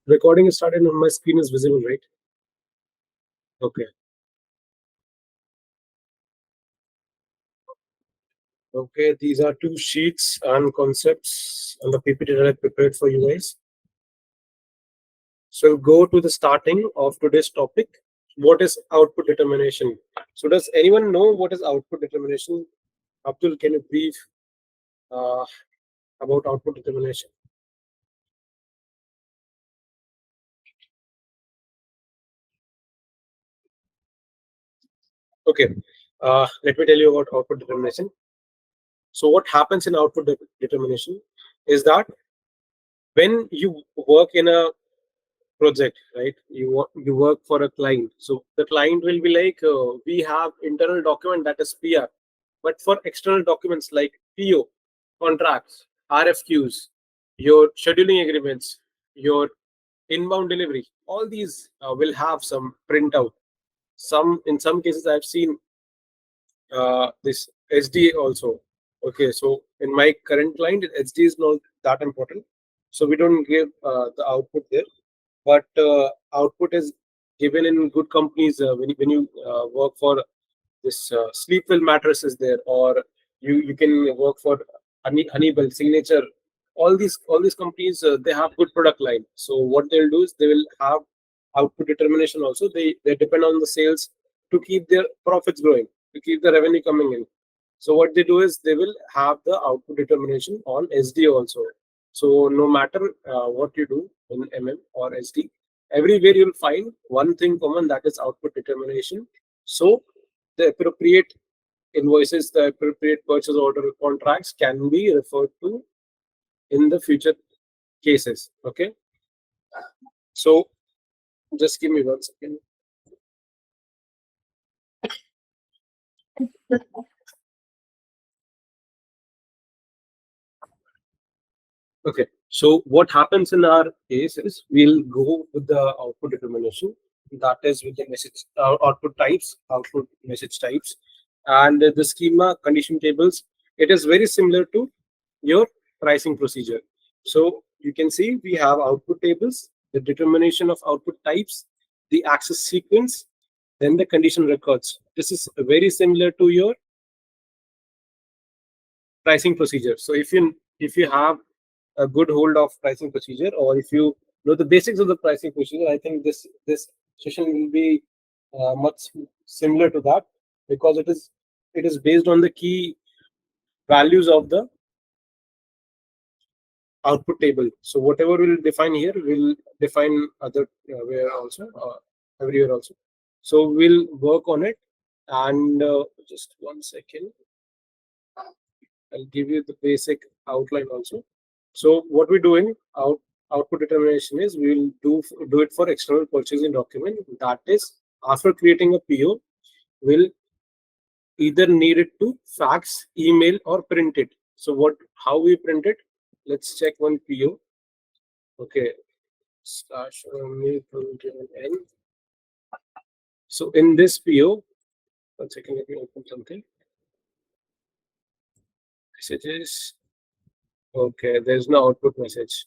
Recording is started on my screen is visible, right? Okay. Okay, these are two sheets and concepts on the PPT that I prepared for you guys. So go to the starting of today's topic. What is output determination? So does anyone know what is output determination? Abdul, can you brief uh, about output determination? Okay, let me tell you about output determination. So what happens in output determination is that when you work in a project, right? You work for a client, so the client will be like, we have internal document that is PR, but for external documents like PO, contracts, RFQs, your scheduling agreements, your inbound delivery, all these will have some printout. Some in some cases I've seen this SD also. Okay, so in my current client, SD is not that important, so we don't give the output there. But output is given in good companies when you work for this Sleepwell mattress is there, or you can work for Honeywell Signature. All these companies they have good product line. So what they'll do is they will have output determination also. They depend on the sales to keep their profits growing, to keep the revenue coming in. So what they do is they will have the output determination on SD also. So no matter what you do in MM or SD, everywhere you'll find one thing common, that is output determination. So the appropriate invoices, the appropriate purchase order contracts can be referred to in the future cases. Okay. So just give me 1 second. Okay. So what happens in our case is we'll go with the output determination. That is with the message output types, output message types, and the schema condition tables. It is very similar to your pricing procedure. So you can see we have output tables, the determination of output types, the access sequence, then the condition records. This is very similar to your pricing procedure. So if you have a good hold of pricing procedure, or if you know the basics of the pricing procedure, I think this session will be much similar to that, because it is based on the key values of the output table. So whatever we'll define here will define other where also everywhere also. So we'll work on it, and just 1 second, I'll give you the basic outline also. So what we're doing output determination is we'll do it for external purchasing document. That is, after creating a PO, we'll either need it to fax, email, or print it. So how we print it? Let's check one PO. Okay, slash N. So in this PO, 1 second, let me open something. Messages. Okay, there's no output message.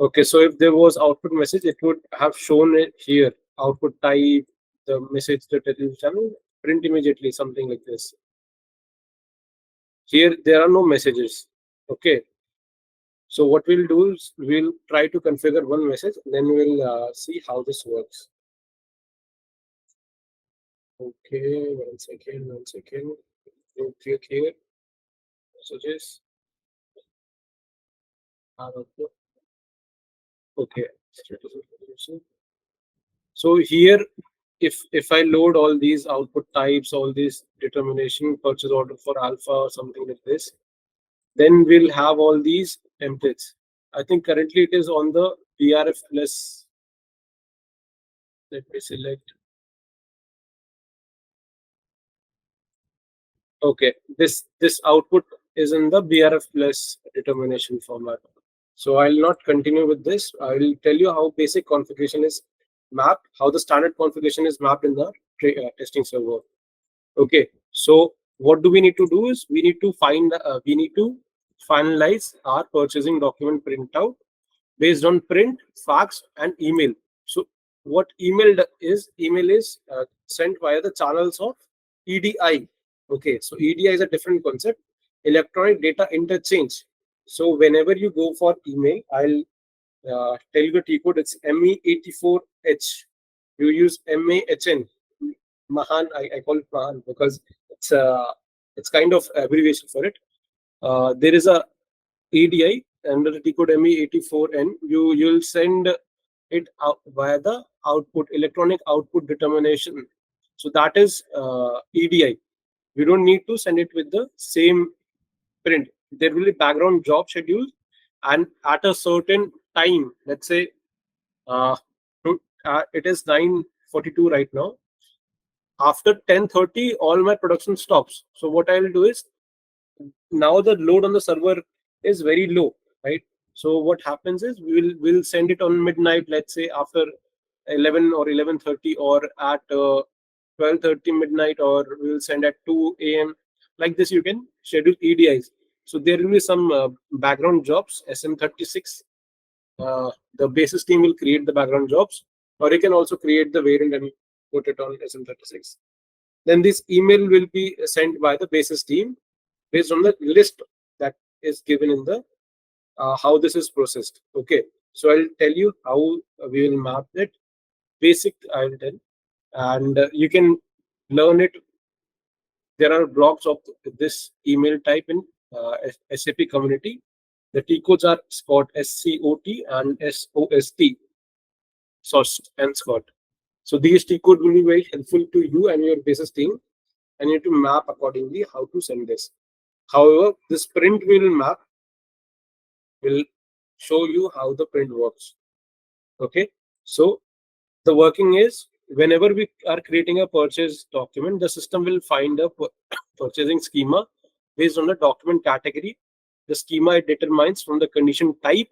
Okay, so if there was output message, it would have shown it here. Output type, the message that it is channel, print immediately, something like this. Here, there are no messages. Okay. So what we'll do is we'll try to configure one message, then we'll see how this works. Okay, 1 second, 1 second. We'll click here. Messages. Okay. So here, if I load all these output types, all these determination, purchase order for alpha or something like this, then we'll have all these templates. I think currently it is on the BRF plus. Let me select. Okay, this output is in the BRF plus determination format. So I'll not continue with this. I will tell you how basic configuration is mapped, how the standard configuration is mapped in the testing server. Okay, so what do we need to do is we need to finalize our purchasing document printout based on print, fax, and email. So what email is sent via the channels of EDI. Okay, so EDI is a different concept, electronic data interchange. So whenever you go for email, I'll tell you the T code. It's ME84H. You use MAHN. Mahan, I call it Mahan because it's kind of abbreviation for it. There is a EDI under the T code ME84N. You'll send it out via the output, electronic output determination. So that is EDI. You don't need to send it with the same print. There will be background job schedule, and at a certain time, let's say uh, it is 9:42 right now. After 10:30, all my production stops. So what I'll do is, now the load on the server is very low, right? So what happens is we'll send it on midnight, let's say after 11 or 11:30, or at 12:30 midnight, or we'll send at 2 a.m. Like this, you can schedule EDIs. So there will be some background jobs, SM36. The basis team will create the background jobs, or you can also create the variant and put it on SM36. Then this email will be sent by the basis team based on the list that is given in the how this is processed. Okay, so I'll tell you how we will map it. Basic I will tell, and you can learn it. There are blocks of this email type in SAP community. The T codes are SCOT, SCOT, and SOST, SOST and SCOT. So these T code will be very helpful to you and your basis team, and you need to map accordingly how to send this. However, this print will map will show you how the print works. Okay, so the working is, whenever we are creating a purchase document, the system will find a purchasing schema based on the document category. The schema it determines from the condition type.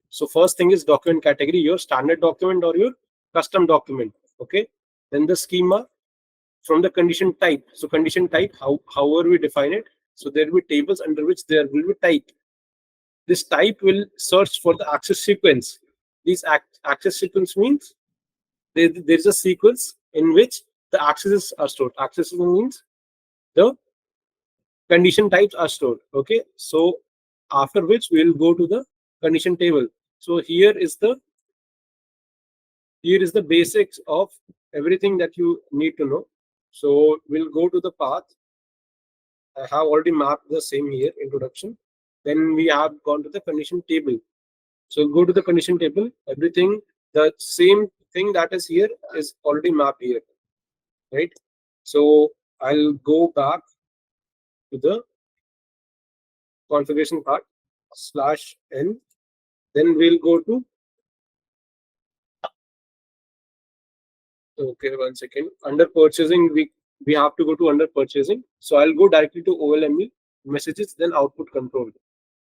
So first thing is document category, your standard document or your custom document. Okay, then the schema from the condition type. So condition type, however we define it. So there will be tables under which there will be type. This type will search for the access sequence. This access sequence means there's a sequence in which the accesses are stored. Accesses means the condition types are stored. Okay, so after which we'll go to the condition table. So here is the basics of everything that you need to know. So we'll go to the path. I have already mapped the same here, introduction. Then we have gone to the condition table. So go to the condition table. Everything, the same thing that is here is already mapped here, right? So I'll go back to the configuration part /n. Then we'll go to, okay, one second. Under purchasing, we have to go to under purchasing. So I'll go directly to OLME messages, then output control.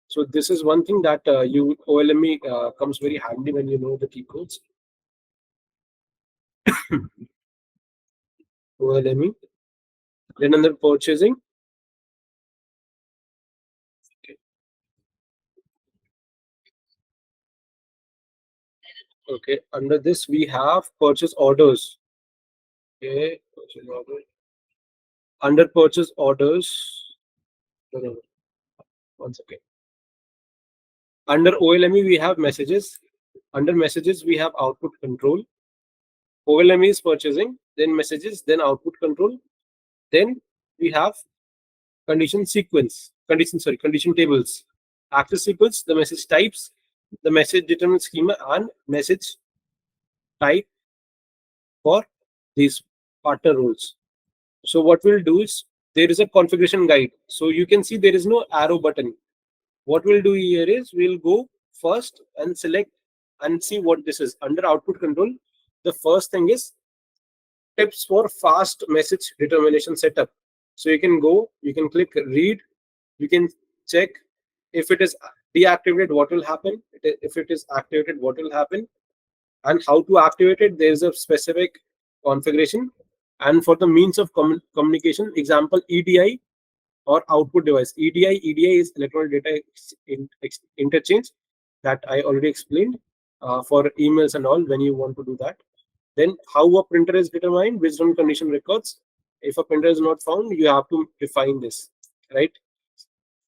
So this is one thing that OLME comes very handy when you know the key codes. OLME. Then under purchasing. Okay, under this we have purchase orders. Okay, purchase order. Under purchase orders, no. Once again. Under OLME we have messages. Under messages we have output control. OLME is purchasing, then messages, then output control. Then we have condition tables. Access sequence, the message types, the message determinant schema, and message type for these partner roles. So what we'll do is, there is a configuration guide. So you can see there is no arrow button. What we'll do here is, we'll go first and select and see what this is. Under output control, the first thing is tips for fast message determination setup. So you can go, you can click read, you can check if it is deactivated, what will happen, if it is activated, what will happen, and how to activate it. There is a specific configuration. And for the means of communication, example, EDI or output device. EDI is electronic data interchange. that I already explained for emails and all when you want to do that. Then how a printer is determined based on condition records. If a printer is not found, you have to define this, right?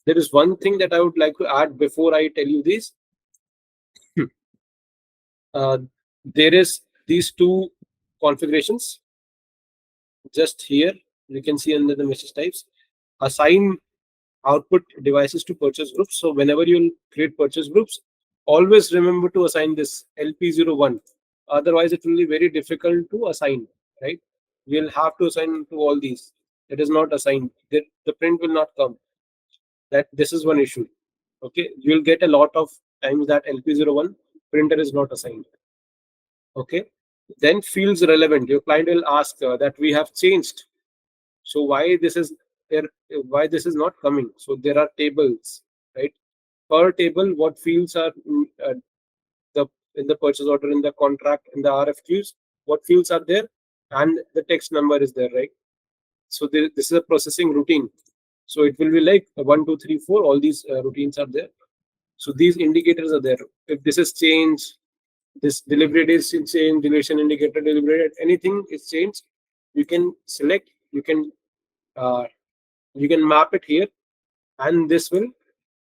There is one thing that I would like to add before I tell you this. uh, there is these two configurations just here. You can see under the message types, assign output devices to purchase groups. So whenever you create purchase groups, always remember to assign this LP01. Otherwise, it will be very difficult to assign, right? You'll have to assign to all these. It is not assigned. The print will not come. That this is one issue. Okay, you'll get a lot of times that LP01 printer is not assigned. Okay, then fields relevant. Your client will ask that we have changed. So why this is there? Why this is not coming? So there are tables, right? Per table, what fields are the in the purchase order, in the contract, in the RFQs, what fields are there, and the text number is there, right? So this is a processing routine. So it will be like 1, 2, 3, 4. All these routines are there. So these indicators are there. If this is changed, this delivery date is changed, deletion indicator, delivery date, anything is changed, you can select. Uh, you can map it here, and this will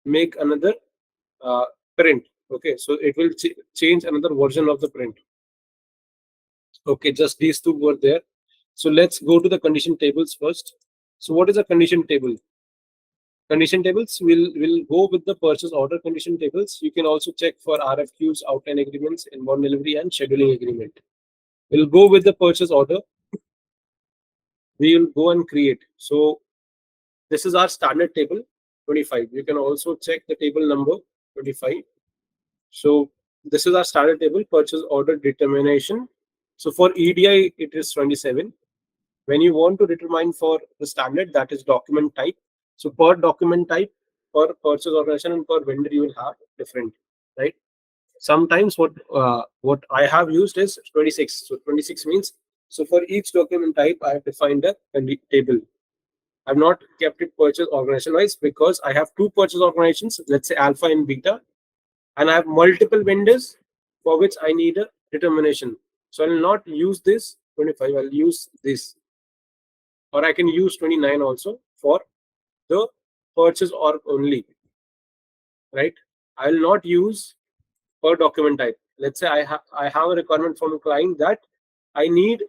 make another uh, print. Okay, so it will change another version of the print. Okay, just these two were there. So let's go to the condition tables first. So what is a condition table? Condition tables will go with the purchase order condition tables. You can also check for RFQs, outline agreements, inbound delivery, and scheduling agreement. We'll go with the purchase order. We will go and create. So this is our standard table 25. You can also check the table number 25. So this is our standard table, purchase order determination. So for EDI, it is 27. When you want to determine for the standard, that is document type. So per document type, per purchase organization, and per vendor, you will have different, right? Sometimes what I have used is 26. So 26 means, so for each document type, I have defined a table. I've not kept it purchase organization wise because I have two purchase organizations, let's say alpha and beta, and I have multiple vendors for which I need a determination. So I will not use this 25, I'll use this. Or I can use 29 also for the purchase org only, right? I will not use per document type. Let's say I have a requirement from a client that I need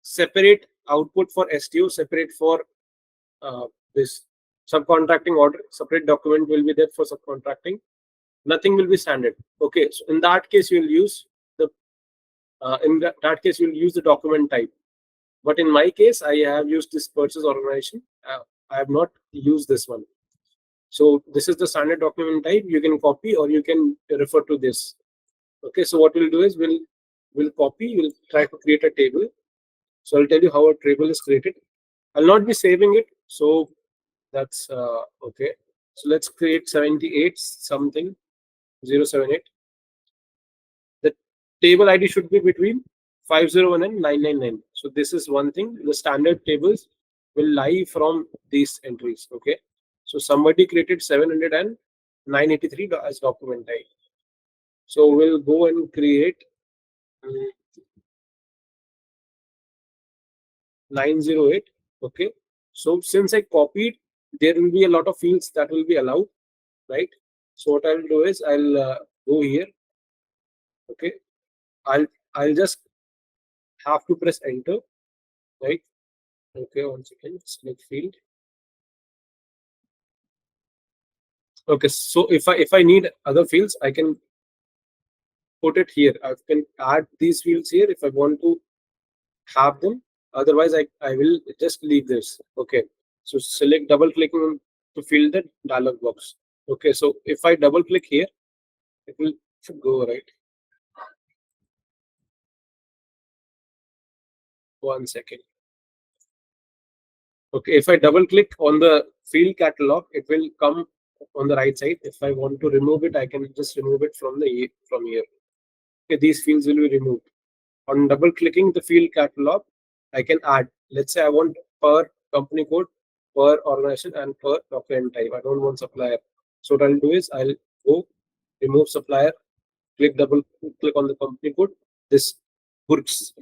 separate output for STO, separate for this subcontracting order, separate document will be there for subcontracting. Nothing will be standard. Okay, so in that case, you'll use the that case you'll use the document type. But in my case, I have used this purchase organization. I have not used this one. So this is the standard document type. You can copy or you can refer to this. Okay, so what we'll do is we'll copy. We'll try to create a table. So I'll tell you how a table is created. I'll not be saving it. So that's okay. So let's create 78 something 078. The table ID should be between 501 and 999. So this is one thing. The standard tables will lie from these entries. Okay. So somebody created 700 and 983 as document type. So we'll go and create 908. Okay. So since I copied, there will be a lot of fields that will be allowed, right? So what I'll do is I'll go here. Okay. I'll just have to press enter, right? Okay, 1 second. Select field. Okay, so if I need other fields, I can put it here. I can add these fields here if I want to have them. Otherwise, I will just leave this. Okay, so select double clicking to fill the dialog box. Okay, so if I double click here, it will go right. 1 second. Okay, if I double click on the field catalog, it will come on the right side. If I want to remove it, I can just remove it from here. Okay, these fields will be removed. On double clicking the field catalog, I can add. Let's say I want per company code, per organization, and per document type. I don't want supplier. So what I'll do is I'll go remove supplier, double click on the company code. This books,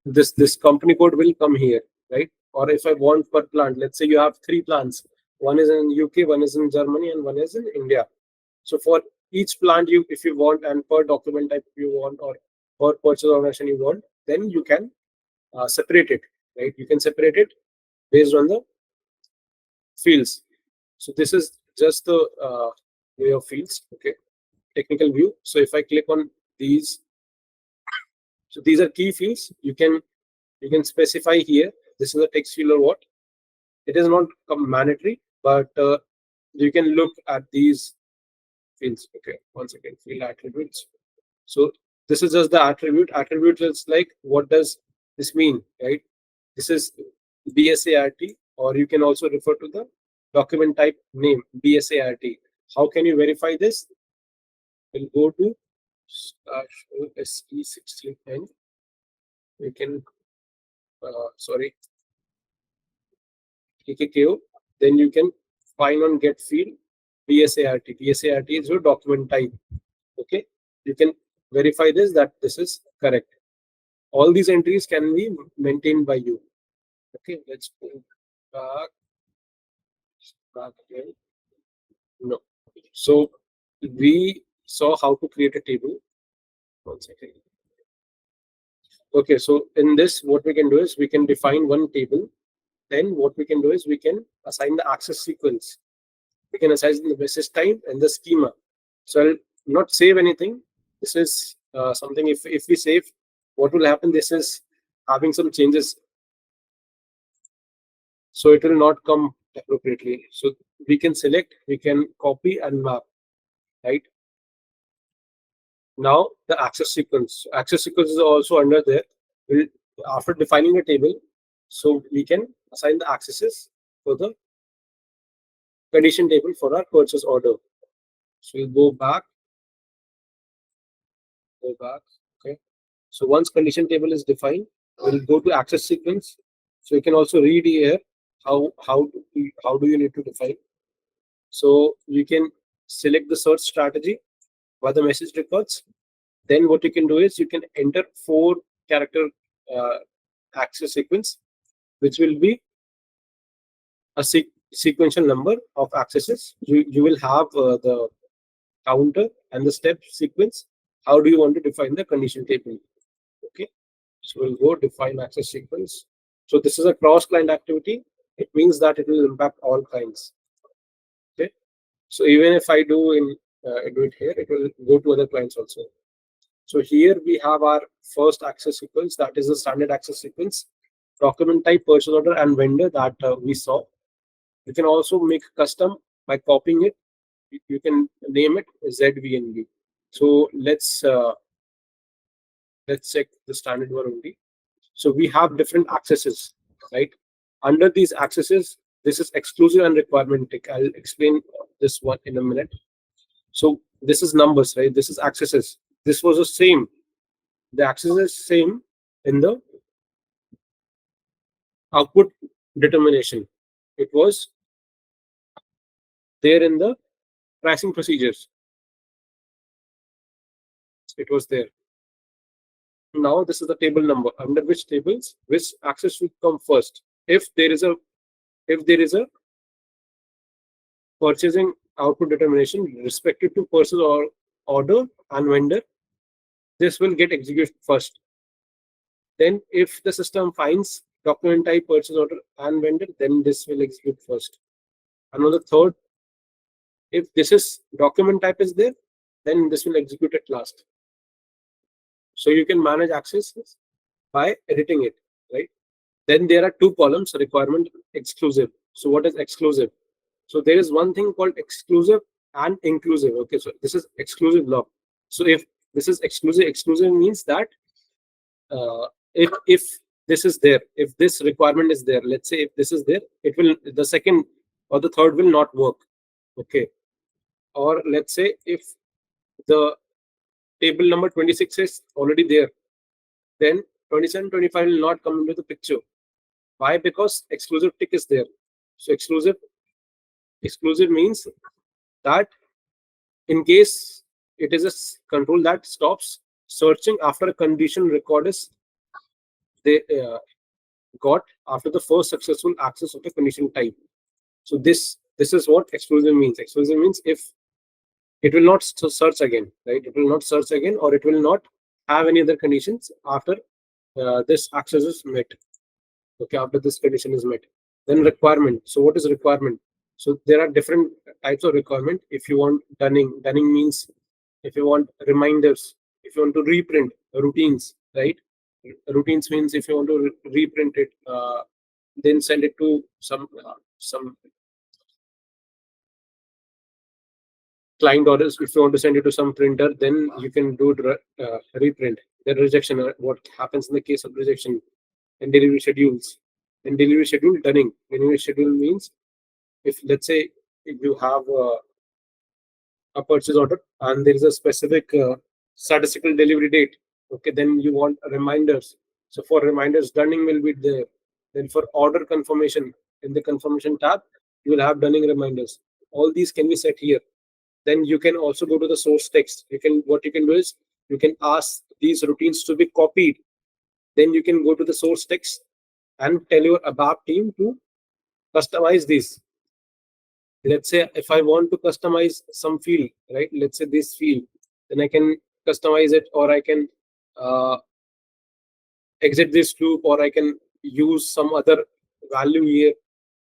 this company code will come here, right? Or if I want per plant, let's say you have 3 plants, one is in UK, one is in Germany, and one is in India. So for each plant, you, if you want, and per document type you want, or per purchase organization you want, then you can separate it, right? You can separate it based on the fields. So this is just the way of fields. Okay, technical view. So if I click on these, so these are key fields. You can specify here. This is a text field or what. It is not mandatory, but you can look at these fields. Okay, one second. Field attributes. So this is just the attribute. Attribute is like, what does this mean, right? This is BSART, or you can also refer to the document type name BSART. How can you verify this? We'll go to SE16N. We can sorry, KKKO. Then you can find on get field BSART. BSART is your document type. Okay, you can verify this, that this is correct. All these entries can be maintained by you. Okay, let's go back again. No. So we saw how to create a table. One second. Okay, so in this, what we can do is we can define one table. Then what we can do is we can assign the access sequence. We can assign the message type and the schema. So I'll not save anything. This is something, if we save, what will happen? This is having some changes, so it will not come appropriately. So we can select, we can copy and map, right? Now the access sequence. Access sequence is also under there. After defining a table, so we can assign the accesses for the condition table for our purchase order. So we'll go back. Okay. So once condition table is defined, we'll go to access sequence. So you can also read here how do you need to define. So you can select the search strategy by the message records. Then what you can do is you can enter 4-character access sequence, which will be a sequential number of accesses. You will have the counter and the step sequence. How do you want to define the condition table? Okay, so we'll go define access sequence. So this is a cross client activity. It means that it will impact all clients. Okay, so even if I do it here, it will go to other clients also. So here we have our first access sequence, that is the standard access sequence, document type, purchase order, and vendor that we saw. You can also make custom by copying it. You can name it ZVNB. So let's check the standard one only. So we have different accesses, right? Under these accesses, this is exclusive and requirement tick. I'll explain this one in a minute. So this is numbers, right? This is accesses. This was the same. The access is same in the output determination. It was there in the pricing procedures. It was there. Now this is the table number, under which tables which access should come first. If there is a purchasing output determination respective to purchase or order and vendor, this will get executed first. Then if the system finds document type, purchase order, and vendor, then this will execute first. And on the third, if this is document type is there, then this will execute at last. So you can manage accesses by editing it, right? Then there are 2 columns, requirement, exclusive. So what is exclusive? So there is one thing called exclusive and inclusive. Okay, so this is exclusive block. So if this is exclusive means that if this is there, if this requirement is there, let's say if this is there, it will, the second or the third will not work. Okay, or let's say if the table number 26 is already there, then 27, 25 will not come into the picture. Why? Because exclusive tick is there. So exclusive means that In case it is a control that stops searching after a condition record is they got after the first successful access of the condition type. So this is what exclusive means. Exclusive means if it will not search again, right? It will not search again, or it will not have any other conditions after this access is met. Okay, after this condition is met. Then requirement. So what is requirement? So there are different types of requirement. If you want dunning means if you want reminders, if you want to reprint routines, right? Routines means if you want to reprint it, then send it to some client orders. If you want to send it to some printer, then you can do reprint. Then rejection. What happens in the case of rejection? And delivery schedules. And delivery schedule dunning. Delivery schedule means if let's say if you have a purchase order and there is a specific statistical delivery date, okay, then you want reminders. So for reminders, dunning will be there. Then for order confirmation, in the confirmation tab, you will have dunning reminders. All these can be set here. Then you can also go to the source text. What you can do is you can ask these routines to be copied. Then you can go to the source text and tell your ABAP team to customize these. Let's say if I want to customize some field, right? Let's say this field, then I can customize it, or I can uh, exit this loop, or I can use some other value here.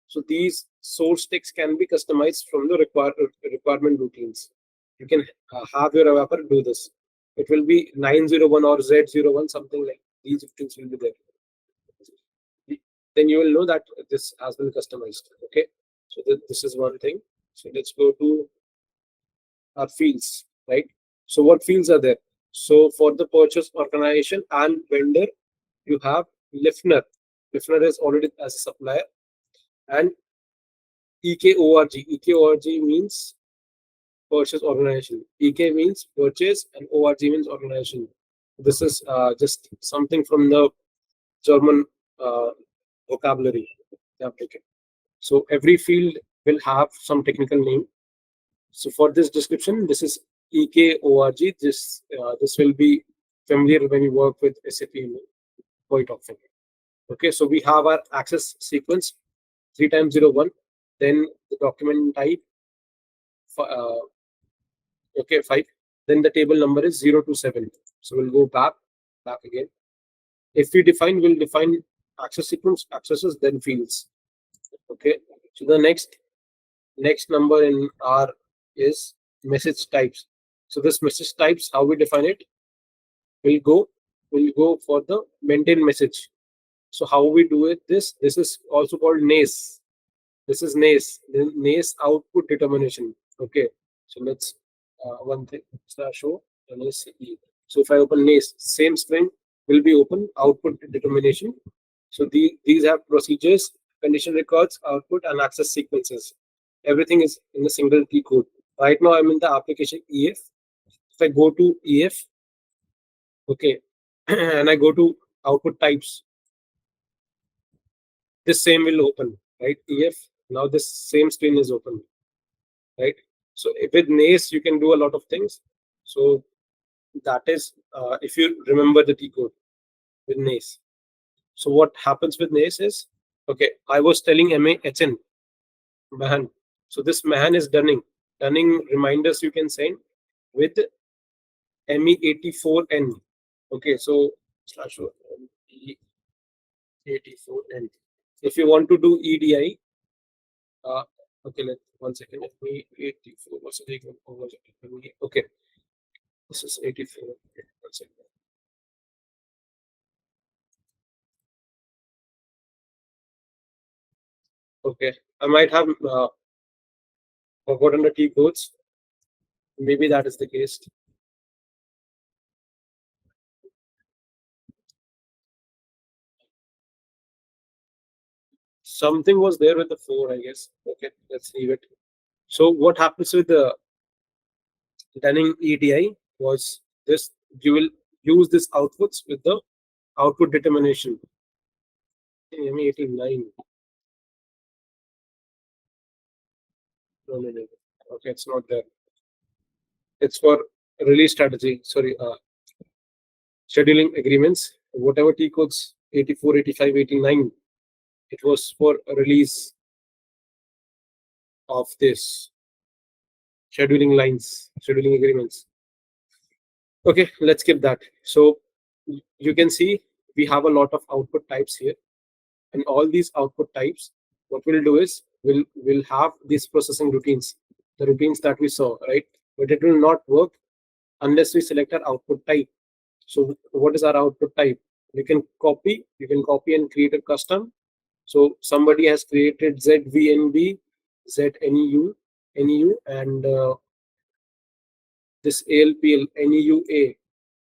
So these source text can be customized from the requirement routines. You can have your developer do this. It will be 901 or Z01, something like these things will be there. Then you will know that this has been customized. Okay, so this is one thing. So let's go to our fields, right? So what fields are there? So for the purchase organization and vendor, you have Lifner. Lifner is already as a supplier, and EKORG. EKORG means purchase organization. EK means purchase and ORG means organization. This is just something from the German vocabulary. Okay. So every field will have some technical name. So for this description, this is EKORG. This will be familiar when you work with SAP quite often. Okay, so we have our access sequence 3 times 01, then the document type, okay, 5, then the table number is 0 to 7. So we'll go back again. If we'll define access sequence, accesses, then fields. Okay, so the next number in R is message types. So this message types, how we define it, we'll go for the maintain message. So how we do it, this is also called NACE. This is NACE, then NACE output determination. Okay, so let's one thing show NACE. So if I open NACE, same string will be open output determination. So these have procedures, condition records, output, and access sequences. Everything is in a single T code. Right now I'm in the application EF. If I go to EF, okay, and I go to output types, this same will open, right? EF, now this same screen is open, right? So with NACE, you can do a lot of things. So that is, if you remember the T code with NACE. So what happens with NACE is, okay, I was telling MAHN, Mahan. So this Mahan is dunning. Dunning reminders you can send with ME84N. Okay, so slash ME84N. If you want to do EDI, okay, let 1 second. ME84. What's the name? Okay, this is 84. Okay, 1 second. Okay, I might have forgotten the T codes. Maybe that is the case. Something was there with the 4, I guess. Okay, let's leave it. So what happens with the dunning EDI was this: you will use this outputs with the output determination. ME89. No. Okay, it's not there. it's for release strategy. Sorry, scheduling agreements. Whatever T codes 84, 85, 89, it was for a release of this scheduling lines, scheduling agreements. Okay, let's skip that. So you can see we have a lot of output types here, and all these output types, what we'll do is we'll have these processing routines, the routines that we saw, right? But it will not work unless we select our output type. So what is our output type? You can copy and create a custom. So somebody has created ZVNB, ZNEU, NEU, and this ALPL, NEUA.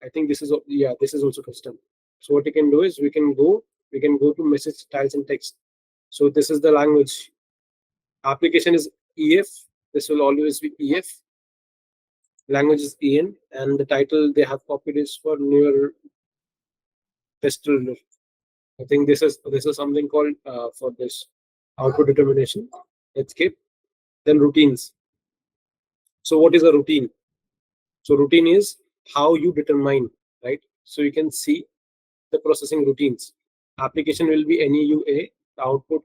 I think this is this is also custom. So what you can do is we can go to message styles and text. So this is the language. Application is EF. This will always be EF. Language is EN, and the title they have copied is for newer festival. I think this is something called for this output determination. Let's skip. Then routines. So what is a routine? So routine is how you determine, right? So you can see the processing routines. Application will be NEUA, output.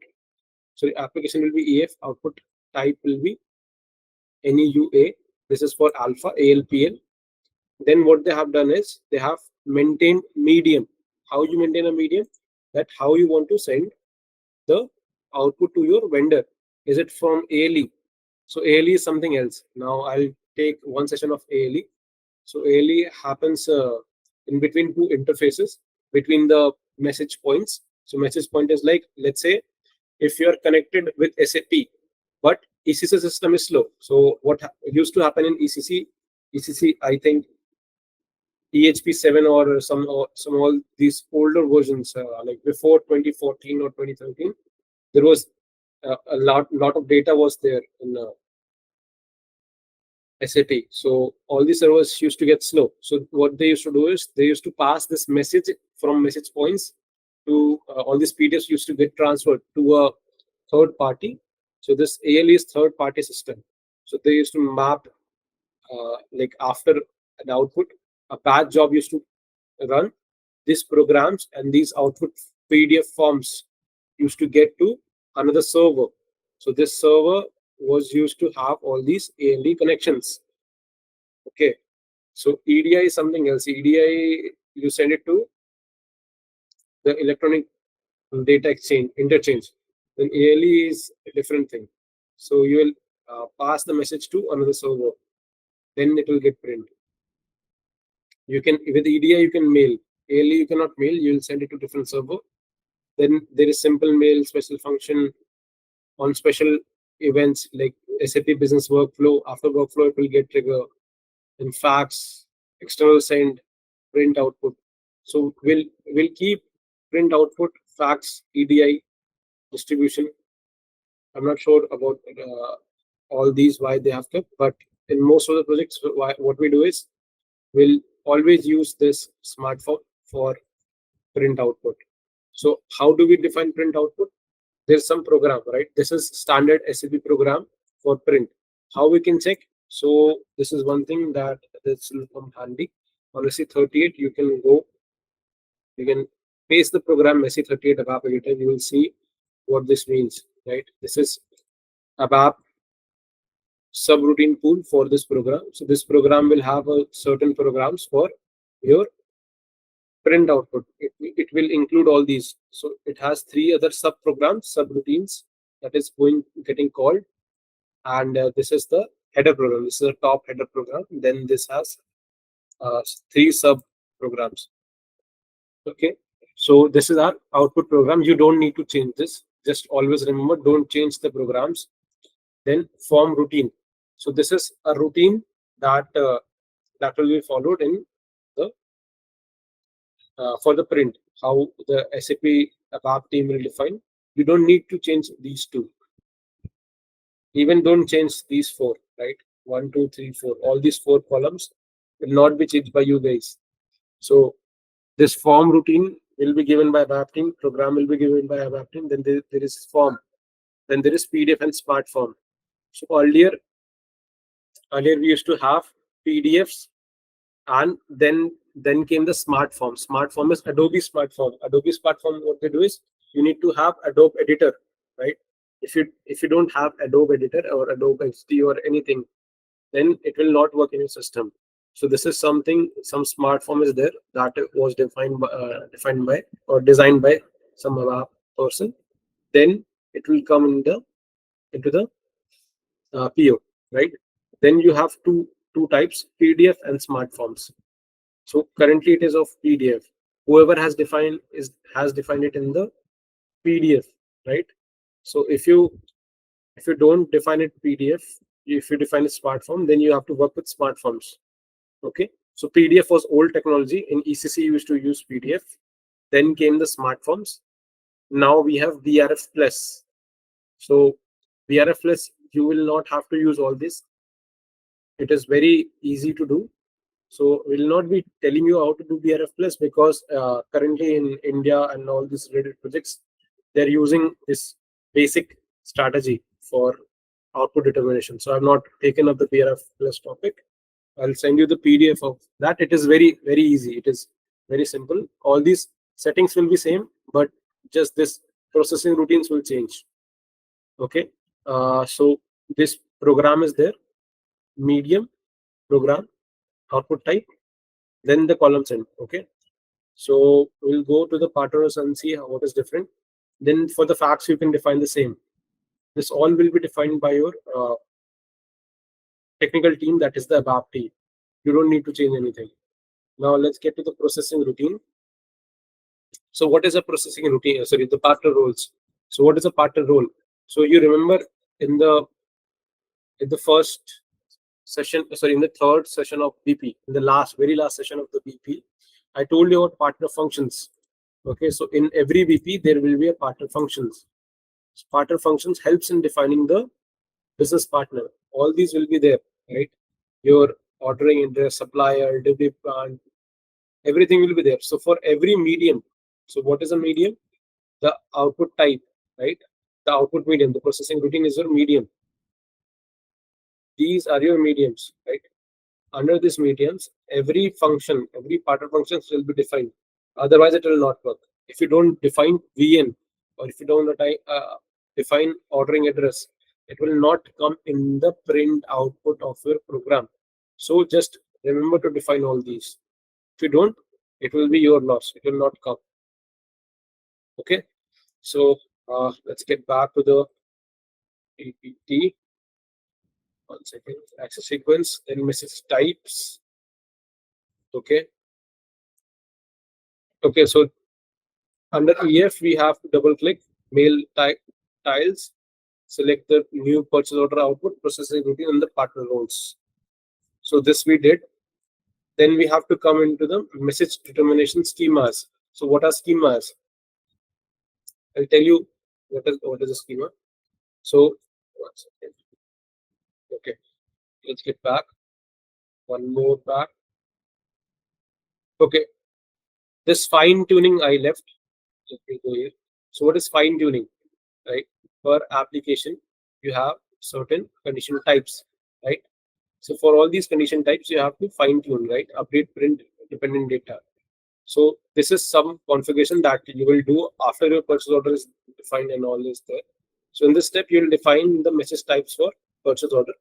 So application will be EF, output type will be NEUA. This is for alpha, ALPL. Then what they have done is they have maintained medium. How you maintain a medium? That how you want to send the output to your vendor. Is it from ALE? So ALE is something else. Now I'll take one session of ALE. So ALE happens in between two interfaces between the message points. So message point is like, let's say if you are connected with SAP, but ECC system is slow. So what used to happen in ECC, I think EHP 7 or some all these older versions, like before 2014 or 2013, there was a lot of data was there in SAP. So all these servers used to get slow. So what they used to do is they used to pass this message from message points to all these PDFs used to get transferred to a third party. So this ALE is third party system. So they used to map like after an output, a batch job used to run. These programs and these output PDF forms used to get to another server. So this server was used to have all these ALE connections. Okay, so EDI is something else. EDI, you send it to the electronic data exchange interchange. Then ALE is a different thing. So you will pass the message to another server. Then it will get print. You can with EDI you can mail. ALE you cannot mail. You will send it to different server. Then there is simple mail, special function on special events like SAP business workflow. After workflow, it will get trigger. In fax, external send, print output. So we'll keep print output, fax, EDI, distribution. I'm not sure about all these why they have kept, but in most of the projects, what we do is we'll always use this smartphone for print output. So how do we define print output? There's some program, right? This is standard SAP program for print. How we can check? So this is one thing that this will come handy. On SE38, you can paste the program SE38 ABAP editor. You will see what this means, right? This is ABAP subroutine pool for this program. So this program will have a certain programs for your print output. It will include all these. So it has three other sub programs, subroutines that is getting called, and this is the header program. This is the top header program. Then this has three sub programs. Okay, so this is our output program. You don't need to change this. Just always remember, don't change the programs. Then form routine. So this is a routine that that will be followed in the for the print. How the SAP ABAP team will define. You don't need to change these two. Even don't change these four, right? 1, 2, 3, 4. All these four columns will not be changed by you guys. So this form routine will be given by ABAP team. Program will be given by ABAP team. Then there is form. Then there is PDF and smart form. So earlier we used to have PDFs, and then came the smart form. Smart form is Adobe Smart Form. Adobe Smart Form, what they do is you need to have Adobe Editor, right? If you don't have Adobe Editor or Adobe XD or anything, then it will not work in your system. So this is something, some smart form is there that was defined by or designed by some person. Then it will come into the PO, right? Then you have two types, PDF and smart forms. So currently it is of PDF. Whoever has defined it in the PDF, right? So if you don't define it PDF, if you define a smart form, then you have to work with smart forms. Okay. So PDF was old technology. In ECC, you used to use PDF. Then came the smart forms. Now we have VRF plus. So VRF plus, you will not have to use all this. It is very easy to do. So we'll not be telling you how to do VRF plus, because currently in India and all these related projects, they're using this basic strategy for output determination. So I've not taken up the VRF plus topic. I'll send you the PDF of that. It is very, very easy. It is very simple. All these settings will be same, but just this processing routines will change. Okay. So this program is there, medium, program, output type, then the columns end. Okay. So we'll go to the partners and see what is different. Then for the facts, you can define the same. This all will be defined by your technical team, that is the ABAP team. You don't need to change anything. Now let's get to the processing routine. So what is a processing routine? Sorry, the partner roles. So what is a partner role? So you remember in the first session, sorry, in the third session of BP, in the very last session of the BP, I told you about partner functions. Okay, so in every BP there will be a partner functions. Partner functions helps in defining the business partner. All these will be there, right? Your ordering address, supplier, delivery plan, everything will be there. So for every medium, so what is a medium? The output type, right? The output medium, the processing routine is your medium. These are your mediums, right? Under these mediums, every function, every partner functions will be defined. Otherwise, it will not work. If you don't define VN, or if you don't define ordering address, it will not come in the print output of your program. So just remember to define all these. If you don't, it will be your loss. It will not come. Okay. So let's get back to the PPT. One second. Access sequence, then message types. Okay. Okay. So under EF, we have to double click mail tiles, select the new purchase order output, processing routine, and the partner roles. So this we did. Then we have to come into the message determination schemas. So what are schemas? I'll tell you what is a schema. So one second. Okay, let's get back. One more back. Okay, this fine tuning I left. Let me go here. So what is fine tuning? Right, per application you have certain condition types, right? So for all these condition types, you have to fine tune, right? Update, print, dependent data. So this is some configuration that you will do after your purchase order is defined and all is there. So in this step, you will define the message types for purchase order.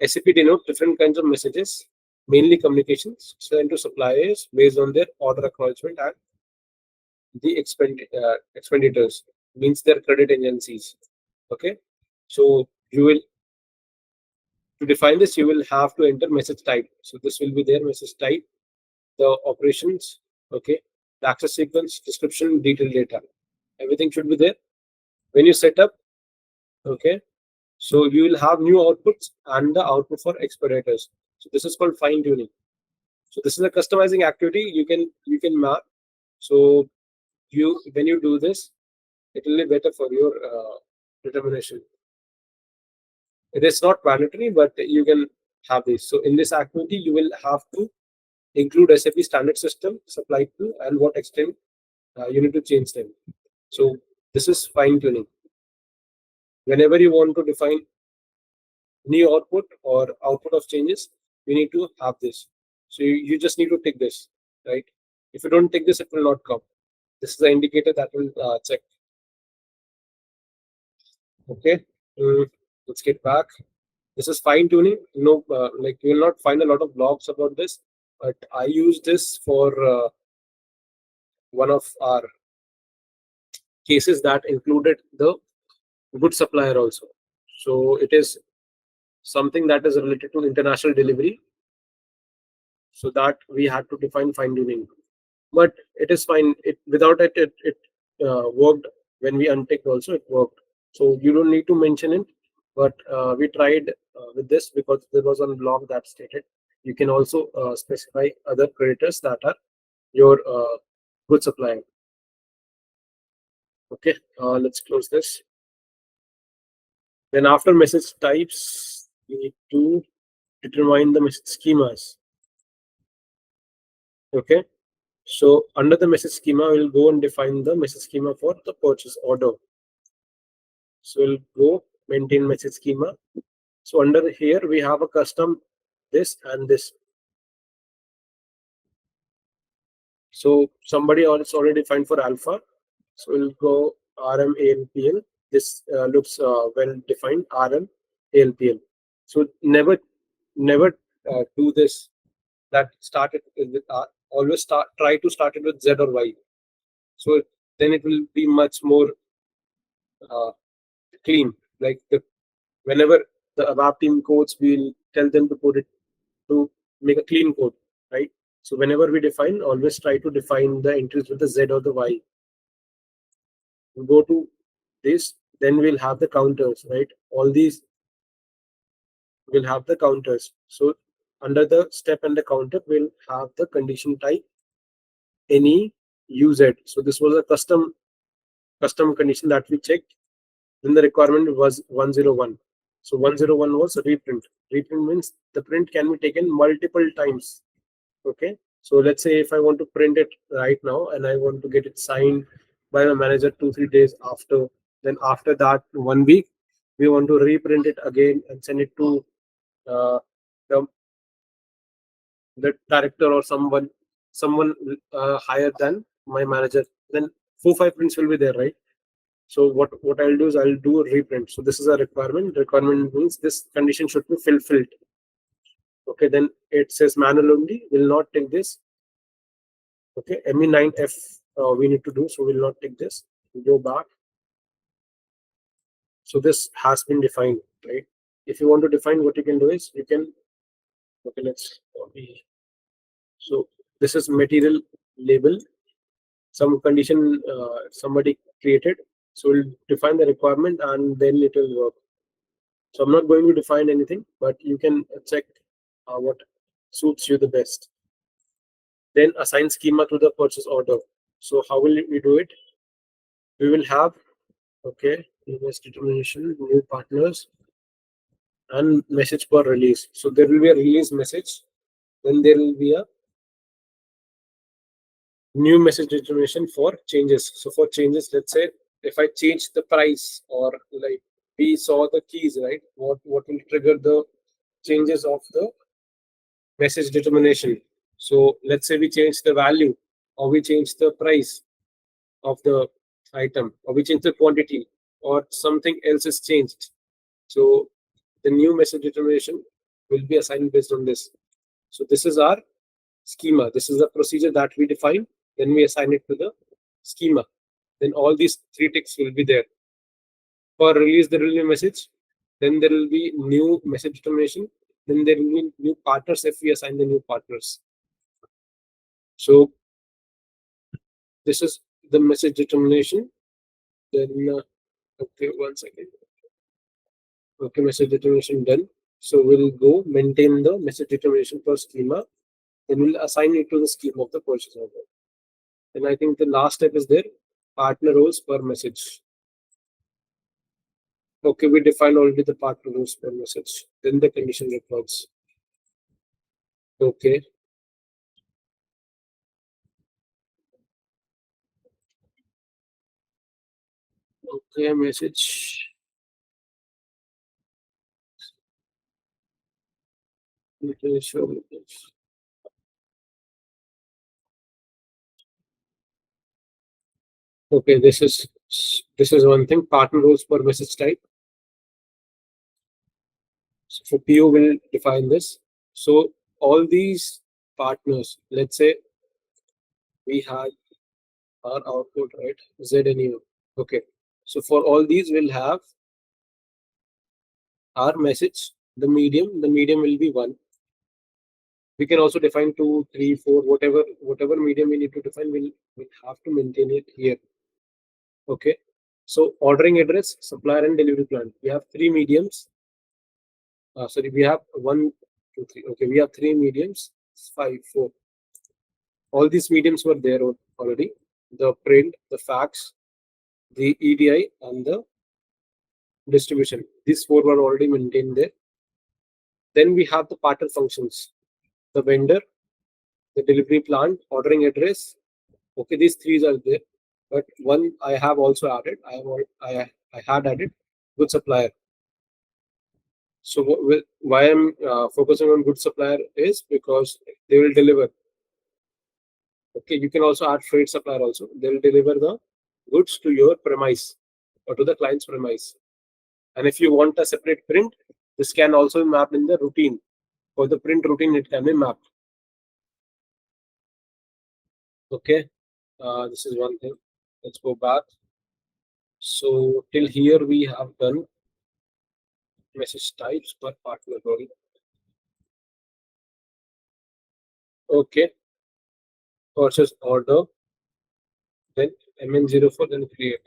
SAP denote different kinds of messages, mainly communications sent to suppliers based on their order acknowledgement and the expenditors, means their credit agencies. Okay, so you will, to define this, you will have to enter message type. So this will be their message type, the operations, okay, the access sequence, description, detailed data. Everything should be there. When you set up, okay, so you will have new outputs and the output for expeditors. So this is called fine tuning. So this is a customizing activity you can map. So when you do this, it will be better for your determination. It is not mandatory, but you can have this. So in this activity, you will have to include SAP standard system supplied to and what extent you need to change them. So this is fine tuning. Whenever you want to define new output or output of changes, you need to have this. So you just need to tick this, right? If you don't tick this, it will not come. This is the indicator that will check. Okay, Mm, let's get back. This is fine tuning. No, like you will not find a lot of blogs about this, but I use this for one of our cases that included the good supplier also. So it is something that is related to international delivery, so that we had to define fine tuning. But it is fine. It without it worked. When we unticked also, it worked. So you don't need to mention it. But we tried with this because there was one blog that stated you can also specify other creditors that are your good supplier. Okay, let's close this. Then after message types, we need to determine the message schemas. Okay, so under the message schema, we'll go and define the message schema for the purchase order. So we'll go maintain message schema. So under here, we have a custom this and this. So somebody else already defined for alpha. So we'll go RM ALPL. This looks well defined RM ALPL. So never do this that started with R. Always try to start it with Z or Y. So then it will be much more uh, clean. Like whenever the ABAP team codes, we'll tell them to code it to make a clean code, right? So whenever we define, always try to define the entries with the Z or the Y. We'll go to this, then we'll have the counters, right? All these will have the counters. So under the step and the counter, we'll have the condition type any UZ. So this was a custom condition that we checked. Then the requirement was 101. So 101 was a reprint. Reprint means the print can be taken multiple times. Okay. So let's say if I want to print it right now and I want to get it signed by my manager 2-3 days after, then after that 1 week, we want to reprint it again and send it to uh, the, the director or someone higher than my manager. Then 4-5 prints will be there, right? So what I'll do is I'll do a reprint. So this is a requirement. Requirement means this condition should be fulfilled. Okay, then it says manual only. Will not take this. Okay, ME9F we need to do. So we'll not take this. We go back. So this has been defined, right? If you want to define, what you can do is you can. Okay, let's copy. So this is material label. Some condition somebody created. So we'll define the requirement and then it will work. So I'm not going to define anything, but you can check what suits you the best. Then assign schema to the purchase order. So how will we do it? We will have, okay, US determination, new partners, and message per release. So there will be a release message. Then there will be a new message determination for changes. So for changes, let's say if I change the price or like we saw the keys, right? What will trigger the changes of the message determination? So let's say we change the value or we change the price of the item or we change the quantity or something else is changed. So the new message determination will be assigned based on this. So this is our schema. This is the procedure that we define. Then we assign it to the schema. Then all these three ticks will be there. For release, there will be a message. Then there will be new message determination. Then there will be new partners if we assign the new partners. So this is the message determination. Then okay, 1 second. Okay, message determination done. So we'll go maintain the message determination per schema. Then we'll assign it to the schema of the purchase order. And I think the last step is there, partner roles per message. Okay, we define already the partner roles per message. Then the condition records. Okay. Okay, message. Okay, sure. Okay, this is one thing. Partner roles per message type. So for PO will define this. So all these partners, let's say we had our output, right? Z and U. Okay. So for all these we'll have our message, the medium will be one. We can also define two, three, four, whatever medium we need to define, we'll have to maintain it here. Okay. So ordering address, supplier, and delivery plan. We have three mediums. Sorry, we have one, two, three. Okay, we have three mediums. Five, four. All these mediums were there already. The print, the fax, the EDI, and the distribution. These four were already maintained there. Then we have the partner functions, the vendor, the delivery plan, ordering address. Okay, these three are there. But one I have also added. I had added good supplier. So why I'm focusing on good supplier is because they will deliver. Okay, you can also add freight supplier also. They will deliver the goods to your premise or to the client's premise. And if you want a separate print, this can also be mapped in the routine. For the print routine, it can be mapped. Okay, this is one thing. Let's go back. So till here we have done message types per partner role. Okay, purchase order, then MN04, then create.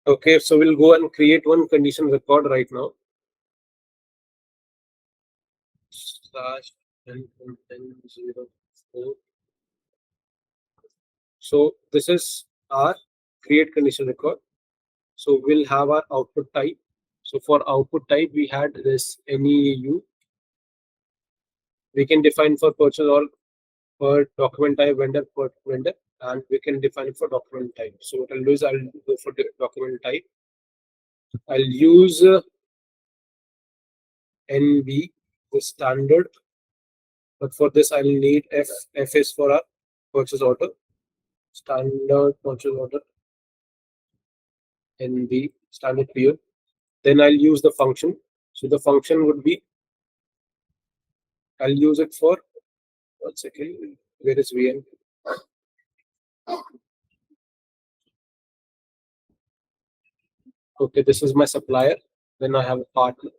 Okay, so we'll go and create one condition record right now. Slash N1004. So this is our create condition record. So we'll have our output type. So for output type, we had this NEAU. We can define for purchase or per document type, vendor per vendor, and we can define it for document type. So what I'll do is I'll go for the document type. I'll use NB, the standard, but for this I'll need F. F is for our purchase order, standard purchase order, NB, standard PO. Then I'll use the function. So the function would be, I'll use it for, one second, where is VM? Okay, this is my supplier. Then I have a partner.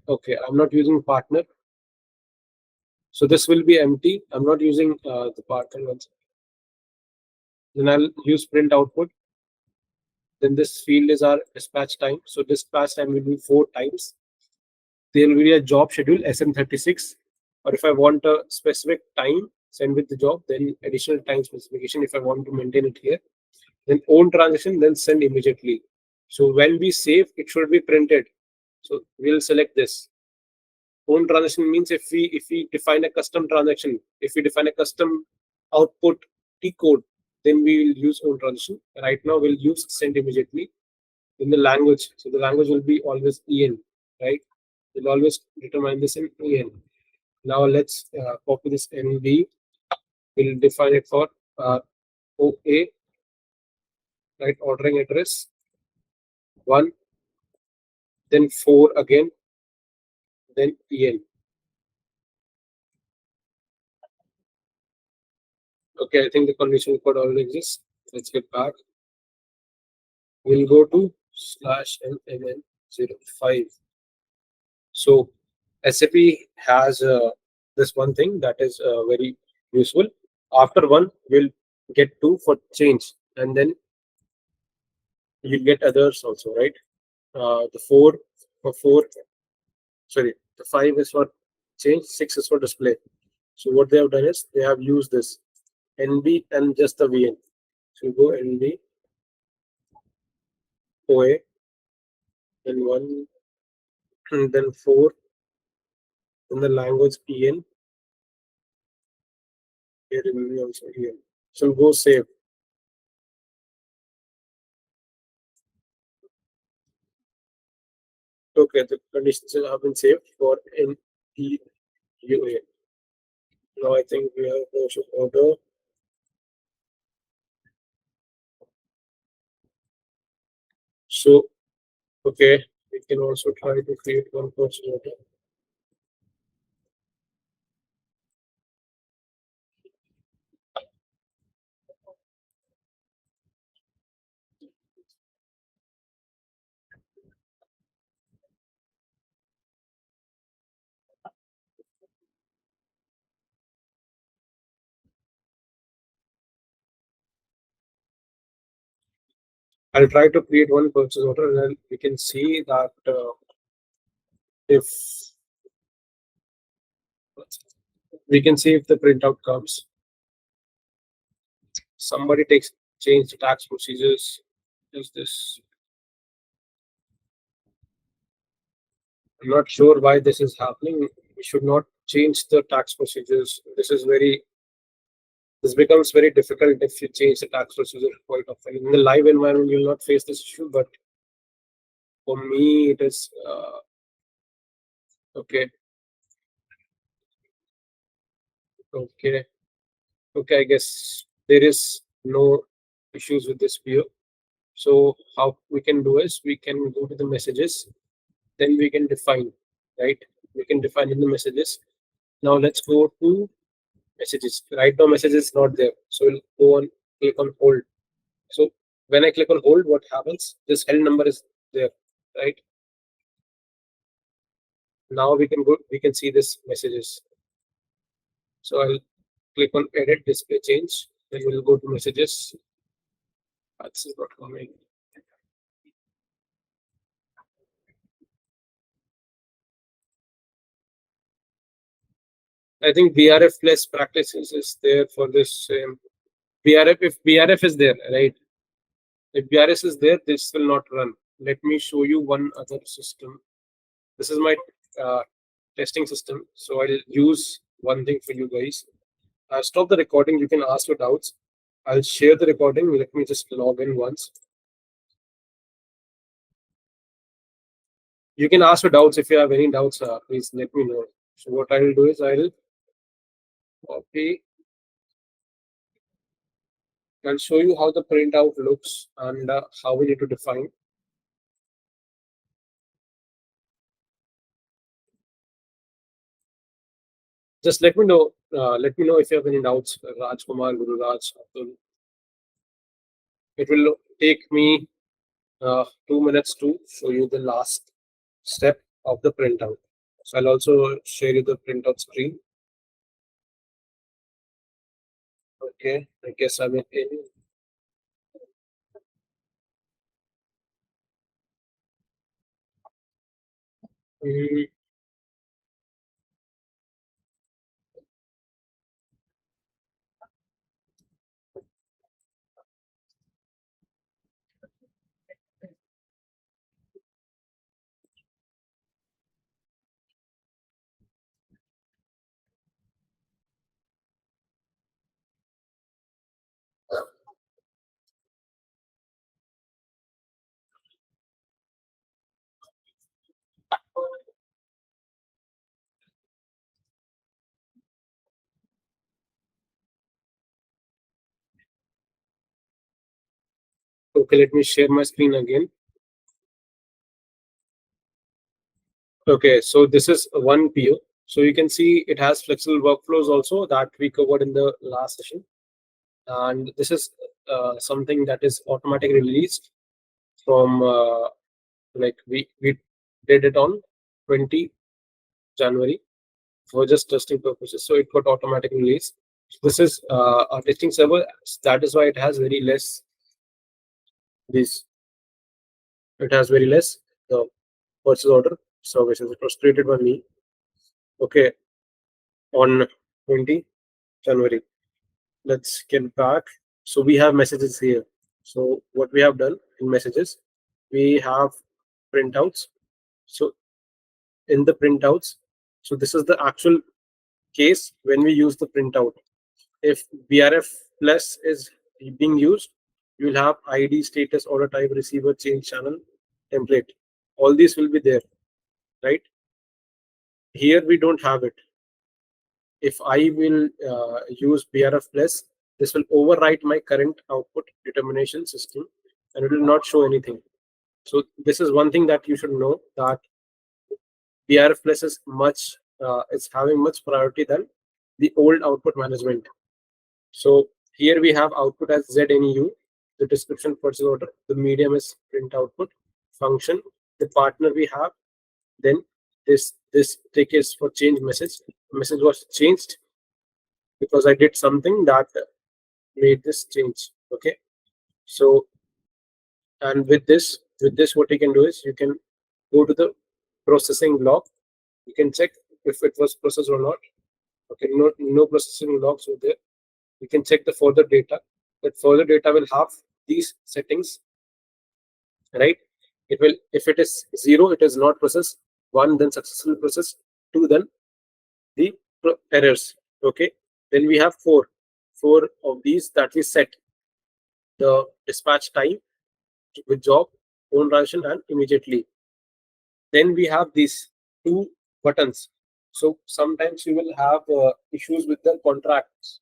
Okay, I'm not using partner. So this will be empty. I'm not using the partner ones. Then I'll use print output. Then this field is our dispatch time. So dispatch time will be 4 times. There will be a job schedule SN36. Or if I want a specific time send with the job, then additional time specification if I want to maintain it here. Then own transaction, then send immediately. So when we save, it should be printed. So we'll select this. Own transaction means if we define a custom transaction, if we define a custom output T code, then we will use own transaction. Right now we'll use send immediately. In the language, so the language will be always EN, right? We'll always determine this in EN. Now let's copy this NB. We'll define it for OA, right? Ordering address 1, then 4 again, then EN. Okay, I think the condition code already exists. Let's get back. We'll go to /MN05. So SAP has this one thing that is very useful. After 1, we'll get 2 for change, and then you get others also, right? The 4 for 4, sorry, the 5 is for change, 6 is for display. So what they have done is they have used this NB and just the VN. So you go NB, OA, then 1, and then 4, then the language EN. Here it will be also EN. So go save. Okay, the conditions have been saved for NPUA. Now I think we have to order. So, okay, we can also try to create one purchase order. I'll try to create one purchase order, and then we can see that if we can see if the printout comes. Somebody takes change the tax procedures. Is this? I'm not sure why this is happening. We should not change the tax procedures. This becomes very difficult if you change the tax procedure quite often. In the live environment, you'll not face this issue, but for me, it is okay. Okay. Okay. I guess there is no issues with this view. So how we can do is we can go to the messages, then we can define, right? We can define in the messages. Now let's go to messages. Right now, message is not there. So we'll go on, click on hold. So when I click on hold, what happens? This L number is there, right? Now we can go, we can see this messages. So I'll click on edit display change. Then we'll go to messages. That's not coming. I think BRF plus practices is there for this BRF. If BRF is there, right? If BRS is there, this will not run. Let me show you one other system. This is my testing system. So I'll use one thing for you guys. Stop the recording. You can ask your doubts. I'll share the recording. Let me just log in once. You can ask your doubts. If you have any doubts, please let me know. So what I will do is I'll copy. I'll show you how the printout looks and how we need to define. Just let me know. Let me know if you have any doubts, Raj Kumar, Guru Raj, Abdul. It will take me 2 minutes to show you the last step of the printout. So I'll also share you the printout screen. Okay, I guess I'm in. Mm, okay, let me share my screen again. Okay, so this is one PO. So you can see it has flexible workflows also that we covered in the last session. And this is something that is automatically released from like we did it on 20 January for just testing purposes. So it got automatically released. This is a testing server. That is why it has very less this. It has very less the purchase order services. It was created by me. Okay, on 20 January. Let's get back. So we have messages here. So what we have done in messages, we have printouts. So in the printouts, so this is the actual case when we use the printout. If BRF plus is being used, you will have ID, status, order type, receiver, change channel, template. All these will be there. right? Here we don't have it. If I will use BRF plus, this will overwrite my current output determination system and it will not show anything. So this is one thing that you should know, that BRF plus is it's having much priority than the old output management. So here we have output as ZNEU, the description purchase order, the medium is print output, function, the partner we have, then this tick is for change message. Message was changed because I did something that made this change. Okay, so and with this what you can do is you can go to the processing log. You can check if it was processed or not. Okay, no processing logs over there. You can check the further data. That further data will have these settings, right? It will, if it is 0, it is not processed. 1, then successful process. 2, then the errors. Okay, then we have 4 of these that we set the dispatch time with job, own transaction, and immediately. Then we have these 2 buttons. So sometimes you will have issues with the contracts.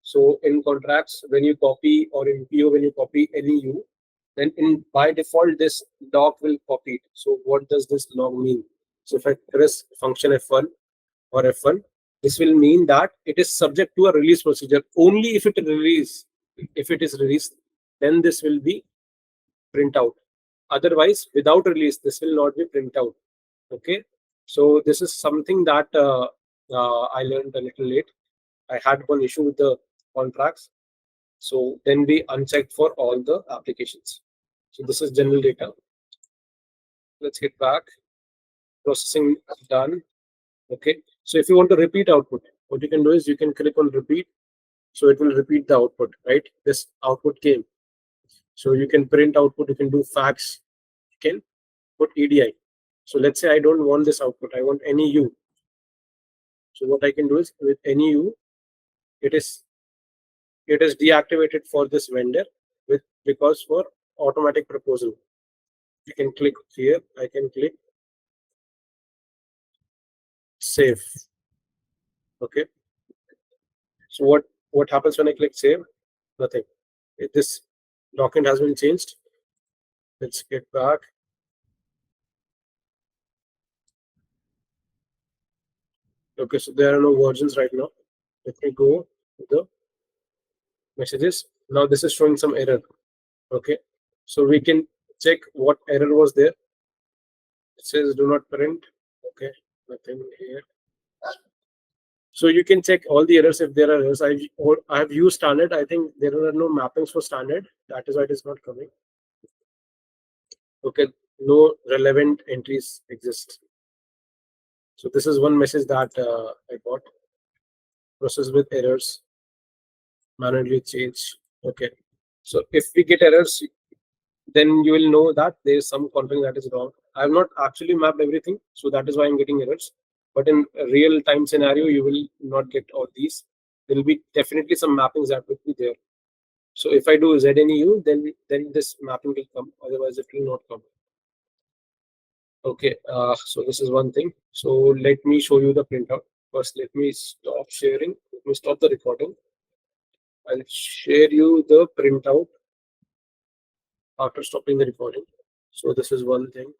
So in contracts, when you copy, or in PO when you copy any U, then in by default this log will copy it. So what does this log mean? So if I press function F1 or F1, this will mean that it is subject to a release procedure. Only if it is released, then this will be print out. Otherwise, without release, this will not be print out. Okay, so this is something that I learned a little late. I had one issue with the contracts, so then we unchecked for all the applications. So this is general data. Let's get back. Processing done. Okay, so if you want to repeat output, what you can do is you can click on repeat, so it will repeat the output, right? This output came, so you can print output, you can do fax, you can put EDI. So let's say I don't want this output, I want any U. So what I can do is with any U, it is deactivated for this vendor because for automatic proposal. You can click here, I can click save. Okay, so what happens when I click save? Nothing. This document has been changed. Let's get back. Okay, so there are no versions right now. Let me go to the messages. Now this is showing some error. Okay, so we can check what error was there. It says do not print. Okay, nothing here. So you can check all the errors if there are errors. I have used standard. I think there are no mappings for standard. That is why it is not coming. Okay, no relevant entries exist. So this is one message that I got. Process with errors. Manually change. Okay, so if we get errors, then you will know that there is some config that is wrong. I have not actually mapped everything, so that is why I'm getting errors. But in a real time scenario, you will not get all these. There will be definitely some mappings that will be there. So if I do ZNEU, then this mapping will come. Otherwise, it will not come. Okay, so this is one thing. So let me show you the printout. First, let me stop sharing. Let me stop the recording. I'll share you the printout after stopping the recording. So this is one thing.